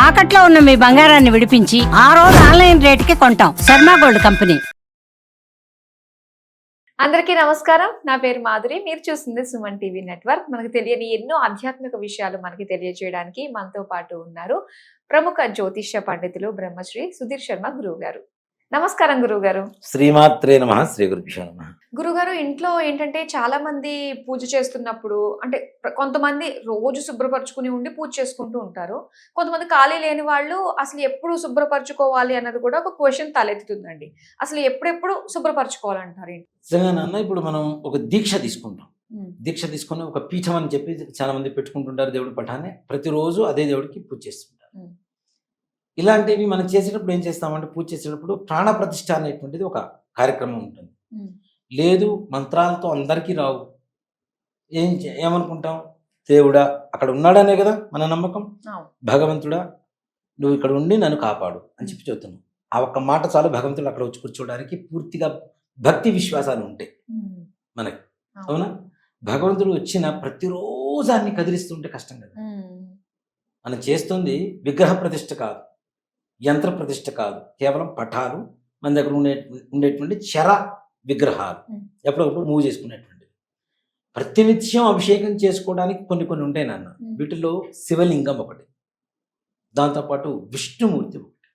తాకట్లో ఉన్న మీ బంగారాన్ని విడిపించి ఆ రోజు ఆన్లైన్ రేటుకి కొంటాం. Sharma gold company. అందరికీ నమస్కారం. నా పేరు మాధురి. మీరు చూస్తుంది సుమన్ టీవీ నెట్వర్క్. మనకు తెలియని ఎన్నో ఆధ్యాత్మిక విషయాలు మనకి తెలియజేయడానికి మనతో పాటు ఉన్నారు ప్రముఖ జ్యోతిష్య పండితులు బ్రహ్మశ్రీ సుధీర్ శర్మ గురువు గారు. నమస్కారం గురువు గారు. శ్రీమాత్రే నమః. శ్రీ గురుభ్యో నమః. గురుగారు, ఇంట్లో ఏంటంటే చాలా మంది పూజ చేస్తున్నప్పుడు అంటే కొంతమంది రోజు శుభ్రపరచుకుని ఉండి పూజ చేసుకుంటూ ఉంటారు. కొంతమంది ఖాళీ లేని వాళ్ళు అసలు ఎప్పుడు శుభ్రపరచుకోవాలి అన్నది కూడా ఒక క్వశ్చన్ తలెత్తుతుందండి. అసలు ఎప్పుడెప్పుడు శుభ్రపరచుకోవాలంటారు? నిజంగానన్నా ఇప్పుడు మనం ఒక దీక్ష తీసుకుంటాం. దీక్ష తీసుకుని ఒక పీఠం అని చెప్పి చాలా మంది పెట్టుకుంటుంటారు. దేవుడి పటాన్ని ప్రతిరోజు అదే దేవుడికి పూజ చేస్తుంటారు. ఇలాంటివి మనం చేసేటప్పుడు ఏం చేస్తామంటే, పూజ చేసేటప్పుడు ప్రాణ ప్రతిష్ఠ అనేటువంటిది ఒక కార్యక్రమం ఉంటుంది. లేదు మంత్రాలతో అందరికీ రావు. ఏమనుకుంటాం, దేవుడా అక్కడ ఉన్నాడనే కదా మన నమ్మకం. భగవంతుడా నువ్వు ఇక్కడ ఉండి నన్ను కాపాడు అని చెప్పి చెబుతున్నాం. ఆ ఒక్క మాట చాలు భగవంతుడు అక్కడ వచ్చి కూర్చోవడానికి. పూర్తిగా భక్తి విశ్వాసాలు ఉంటాయి మనకి. అవునా? భగవంతుడు వచ్చిన ప్రతిరోజు అన్ని కదిలిస్తుంటే కష్టం కదా. మనం చేస్తుంది విగ్రహ ప్రతిష్ఠ కాదు, యంత్ర ప్రతిష్ఠ కాదు, కేవలం పటాలు, మన దగ్గర ఉండేటువంటి చర విగ్రహాలు ఎప్పుడప్పుడు మూవ్ చేసుకునేటువంటివి. ప్రతినిత్యం అభిషేకం చేసుకోవడానికి కొన్ని ఉంటాయి నాన్న. వీటిలో శివలింగం ఒకటి, దాంతోపాటు విష్ణుమూర్తి ఒకటి,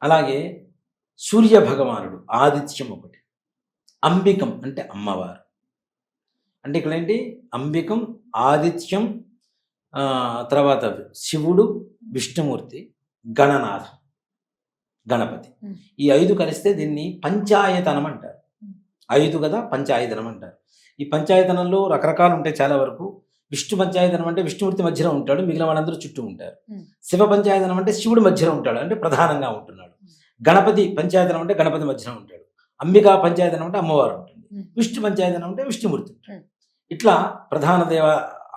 అలాగే సూర్య భగవానుడు ఆదిత్యం ఒకటి, అంబికం అంటే అమ్మవారు. అంటే ఇక్కడ ఏంటి, అంబికం, ఆదిత్యం, తర్వాత శివుడు, విష్ణుమూర్తి, గణనాథం, గణపతి. ఈ 5 కలిస్తే దీన్ని పంచాయతనం అంటారు. 5 కదా, పంచాయతనం అంటారు. ఈ పంచాయతనంలో రకరకాలు ఉంటాయి చాలా వరకు. విష్ణు పంచాయతనం అంటే విష్ణుమూర్తి మధ్యలో ఉంటాడు, మిగిలిన వాళ్ళందరూ చుట్టూ ఉంటారు. శివ పంచాయతనం అంటే శివుడు మధ్యలో ఉంటాడు, అంటే ప్రధానంగా ఉంటున్నాడు. గణపతి పంచాయతనం అంటే గణపతి మధ్యలో ఉంటాడు. అంబికా పంచాయతనం అంటే అమ్మవారు ఉంటుంది. విష్ణు పంచాయతనం అంటే విష్ణుమూర్తి ఉంటాడు. ఇట్లా ప్రధాన దేవ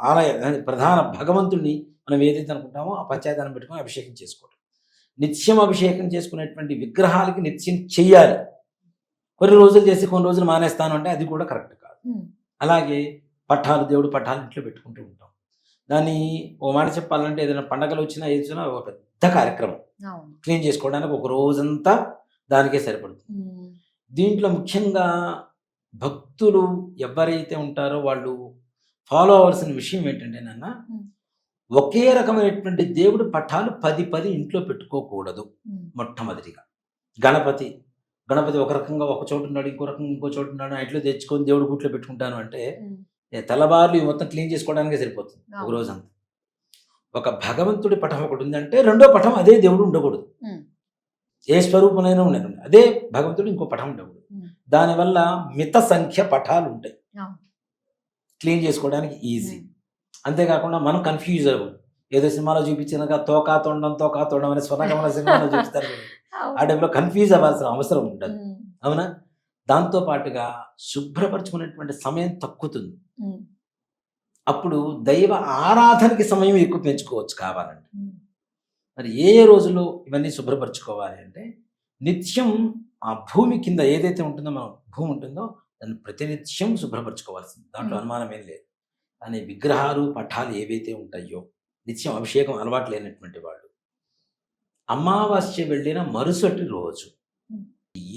ఆలయ ప్రధాన భగవంతుడిని మనం ఏదైతే అనుకుంటామో ఆ పంచాయతనం పెట్టుకొని అభిషేకం చేసుకోవడం. నిత్యం అభిషేకం చేసుకునేటువంటి విగ్రహాలకి నిత్యం చెయ్యాలి. కొన్ని రోజులు చేసి కొన్ని రోజులు మానేస్తాను అంటే అది కూడా కరెక్ట్ కాదు. అలాగే పట్టాలు, దేవుడు పట్టాలు ఇంట్లో పెట్టుకుంటూ ఉంటాం. దాన్ని ఓ మాట చెప్పాలంటే ఏదైనా పండగలు వచ్చినా ఏది వచ్చినా ఒక పెద్ద కార్యక్రమం. క్లీన్ చేసుకోవడానికి ఒక రోజంతా దానికే సరిపడుతుంది. దీంట్లో ముఖ్యంగా భక్తులు ఎవరైతే ఉంటారో వాళ్ళు ఫాలో అవ్వాల్సిన విషయం ఏంటంటే నాన్న, ఒకే రకమైనటువంటి దేవుడు పటాలు 10 ఇంట్లో పెట్టుకోకూడదు. మొట్టమొదటిగా గణపతి ఒక రకంగా ఒక చోటు ఉన్నాడు, ఇంకో రకంగా ఇంకో చోటు ఉన్నాడు, ఇంట్లో తెచ్చుకొని దేవుడు గుట్లో పెట్టుకుంటాను అంటే తెల్లవారులు మొత్తం క్లీన్ చేసుకోవడానికే సరిపోతుంది ఒక రోజంతా. ఒక భగవంతుడి పటం ఒకటి ఉందంటే రెండో పటం అదే దేవుడు ఉండకూడదు. ఏ స్వరూపమైనా ఉండదు, అదే భగవంతుడు ఇంకో పటం ఉండకూడదు. దానివల్ల మిత సంఖ్య పటాలు ఉంటాయి, క్లీన్ చేసుకోవడానికి ఈజీ. అంతేకాకుండా మనం కన్ఫ్యూజ్ అవ్వం. ఏదో సినిమాలో చూపించినగా తోకా తొండం అనే స్వర్ణకమల సినిమాలో చూపిస్తారు. ఆ టైంలో కన్ఫ్యూజ్ అవ్వాల్సిన అవసరం ఉండదు. అవునా? దాంతో పాటుగా శుభ్రపరచుకునేటువంటి సమయం తక్కుతుంది. అప్పుడు దైవ ఆరాధనకి సమయం ఎక్కువ పెంచుకోవచ్చు కావాలంటే. మరి ఏ రోజుల్లో ఇవన్నీ శుభ్రపరచుకోవాలి అంటే, నిత్యం ఆ భూమి కింద ఏదైతే ఉంటుందో, మన భూమి ఉంటుందో దాన్ని ప్రతినిత్యం శుభ్రపరచుకోవాల్సింది. దాంట్లో అనుమానం ఏం లేదు. కానీ విగ్రహాలు, పటాలు ఏవైతే ఉంటాయో, నిత్యం అభిషేకం అలవాటు లేనటువంటి వాళ్ళు అమావాస్య వెళ్ళిన మరుసటి రోజు,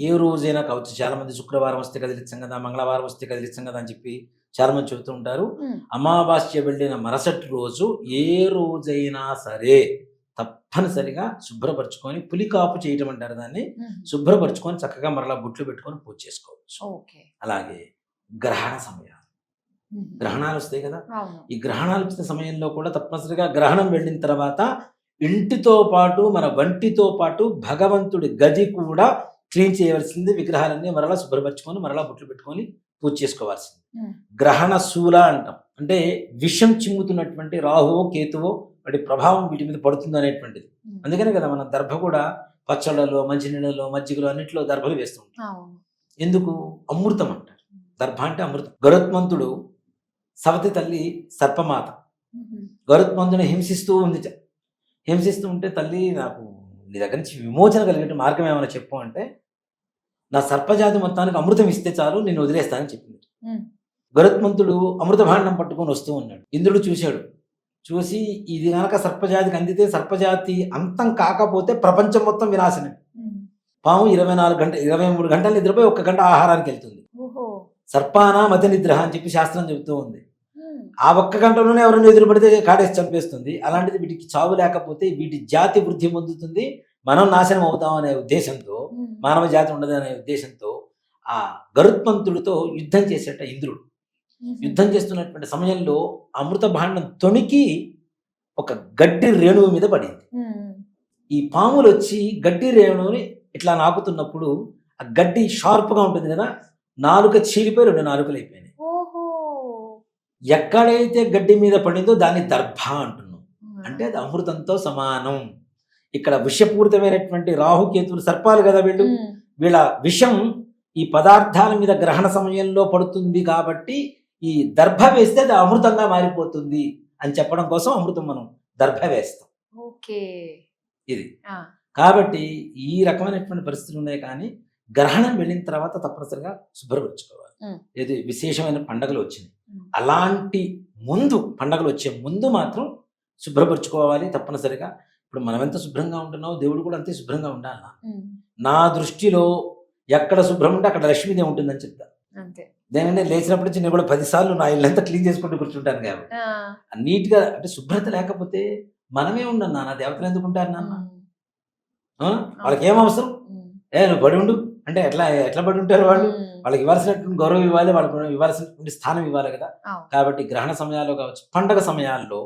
ఏ రోజైనా కావచ్చు, చాలా మంది శుక్రవారం వస్తే కదిలించాం కదా, మంగళవారం వస్తే కదిలించాం కదా అని చెప్పి చాలా మంది చెబుతూ ఉంటారు. అమావాస్య వెళ్ళిన మరుసటి రోజు ఏ రోజైనా సరే తప్పనిసరిగా శుభ్రపరచుకొని, పులికాపు చేయటం అంటారు దాన్ని, శుభ్రపరచుకొని చక్కగా మరలా బుట్లు పెట్టుకొని పూజ చేసుకోవచ్చు. అలాగే గ్రహణ సమయాలు, గ్రహణాలు వస్తాయి కదా, ఈ గ్రహణాలు వచ్చిన సమయంలో కూడా తప్పనిసరిగా గ్రహణం వెళ్ళిన తర్వాత ఇంటితో పాటు మన వంటితో పాటు భగవంతుడి గది కూడా క్లీన్ చేయవలసింది. విగ్రహాలన్నీ మరలా శుభ్రపరచుకొని మరలా బుట్లు పెట్టుకొని పూజ చేసుకోవాల్సింది. గ్రహణ శూల అంటాం, అంటే విషం చిమ్ముతున్నటువంటి రాహువో కేతువో వాటి ప్రభావం వీటి మీద పడుతుంది అనేటువంటిది. అందుకనే కదా మన దర్భ కూడా పచ్చళ్ళలో, మంచినీళ్ళలో, మజ్జిగలో అన్నింటిలో దర్భలు వేస్తుంటాం. ఎందుకు? అమృతం అంటారు. దర్భ అంటే అమృతం. గరుత్మంతుడు సవతి తల్లి సర్పమాత గరుత్మంతుని హింసిస్తూ ఉంటే, తల్లి నాకు నీ దగ్గర నుంచి విమోచన కలిగే మార్గం ఏమైనా చెప్పు అంటే, నా సర్పజాతి మొత్తానికి అమృతం ఇస్తే చాలు, నేను వదిలేస్తానని చెప్పింది. గరుత్మంతుడు అమృత భాండం పట్టుకొని వస్తూ ఉన్నాడు. ఇంద్రుడు చూశాడు, చూసి ఇది కనుక సర్పజాతికి అందితే సర్పజాతి అంతం కాకపోతే ప్రపంచం మొత్తం వినాశనం. పాము 23 గంటలు నిద్రపోయి 1 గంట ఆహారానికి వెళ్తుంది. ఓహో. సర్పానా మధ్య నిద్ర అని చెప్పి శాస్త్రం చెబుతూ ఉంది. ఆ 1 గంటలోనే ఎవరైనా ఎదురు పడితే కాడేసి చంపేస్తుంది. అలాంటిది వీటికి చావు లేకపోతే వీటి జాతి వృద్ధి పొందుతుంది, మనం నాశనం అవుతాం అనే ఉద్దేశంతో, మానవ జాతి ఉండదు అనే ఉద్దేశంతో ఆ గరుత్మంతుడితో యుద్ధం చేసేట ఇంద్రుడు. యుద్ధం చేస్తున్నటువంటి సమయంలో అమృత భాండం తొణికి ఒక గడ్డి రేణువు మీద పడింది. ఈ పాములు వచ్చి గడ్డి రేణువుని ఇట్లా నాకుతున్నప్పుడు ఆ గడ్డి షార్ప్గా ఉంటుంది కదా, నాలుక చీలిపోయి 2 నాలుకలు అయిపోయినాయి. ఎక్కడైతే గడ్డి మీద పడిందో దాన్ని దర్భ అంటున్నాం, అంటే అది అమృతంతో సమానం. ఇక్కడ విషపూరితమైనటువంటి రాహుకేతువులు సర్పాలు కదా వీళ్ళు, వీళ్ళ విషం ఈ పదార్థాల మీద గ్రహణ సమయంలో పడుతుంది కాబట్టి ఈ దర్భ వేస్తే అది అమృతంగా మారిపోతుంది అని చెప్పడం కోసం అమృతం మనం దర్భ వేస్తాం. ఓకే. ఇది కాబట్టి ఈ రకమైనటువంటి పరిస్థితులు ఉన్నాయి. కానీ గ్రహణం వెళ్ళిన తర్వాత తప్పనిసరిగా శుభ్రపరచుకోవాలి. ఏది విశేషమైన పండగలు వచ్చినాయి, అలాంటి ముందు పండగలు వచ్చే ముందు మాత్రం శుభ్రపరచుకోవాలి తప్పనిసరిగా. ఇప్పుడు మనం ఎంత శుభ్రంగా ఉంటున్నామో దేవుడు కూడా అంతే శుభ్రంగా ఉండాలి. నా దృష్టిలో ఎక్కడ శుభ్రం ఉంటే అక్కడ లక్ష్మీదేవి ఉంటుందని చెప్తా. నేనంటే లేచినప్పటి నుంచి నేను కూడా 10 సార్లు నా ఇల్లంతా క్లీన్ చేసుకుంటూ కూర్చుంటాను. కాబట్టి నీట్గా, అంటే శుభ్రత లేకపోతే మనమే ఉండను నాన్న, దేవతలు ఎందుకు ఉంటారు నాన్న? వాళ్ళకి ఏం అవసరం? నువ్వు పడి ఉండు అంటే ఎట్లా పడి ఉంటారు వాళ్ళు? వాళ్ళకి ఇవ్వాల్సినటువంటి గౌరవం ఇవ్వాలి, వాళ్ళకి ఇవ్వాల్సినటువంటి స్థానం ఇవ్వాలి కదా. కాబట్టి గ్రహణ సమయాల్లో కావచ్చు, పండగ సమయాల్లో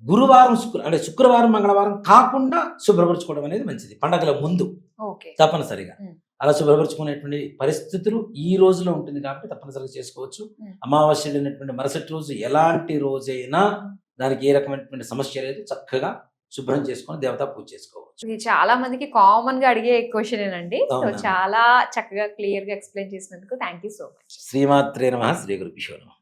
గురువారం అంటే శుక్రవారం మంగళవారం కాకుండా శుభ్రపరచుకోవడం అనేది మంచిది పండగల ముందు తప్పనిసరిగా. అలా శుభ్రపరచుకునేటువంటి పరిస్థితులు ఈ రోజులో ఉంటుంది కాబట్టి తప్పనిసరిగా చేసుకోవచ్చు. అమావాస్య వెళ్ళినటువంటి మరుసటి రోజు ఎలాంటి రోజైనా దానికి ఏ రకమైనటువంటి సమస్య లేదు, చక్కగా శుభ్రం చేసుకొని దేవతా పూజ చేసుకోవచ్చు. ఇది చాలా మందికి కామన్ గా అడిగే క్వశ్చన్ అండి. చాలా చక్కగా క్లియర్ గా ఎక్స్ప్లెయిన్ చేసినందుకు థ్యాంక్ యూ సో మచ్. శ్రీమాత్రే నమః. శ్రీ గురుభ్యో నమః.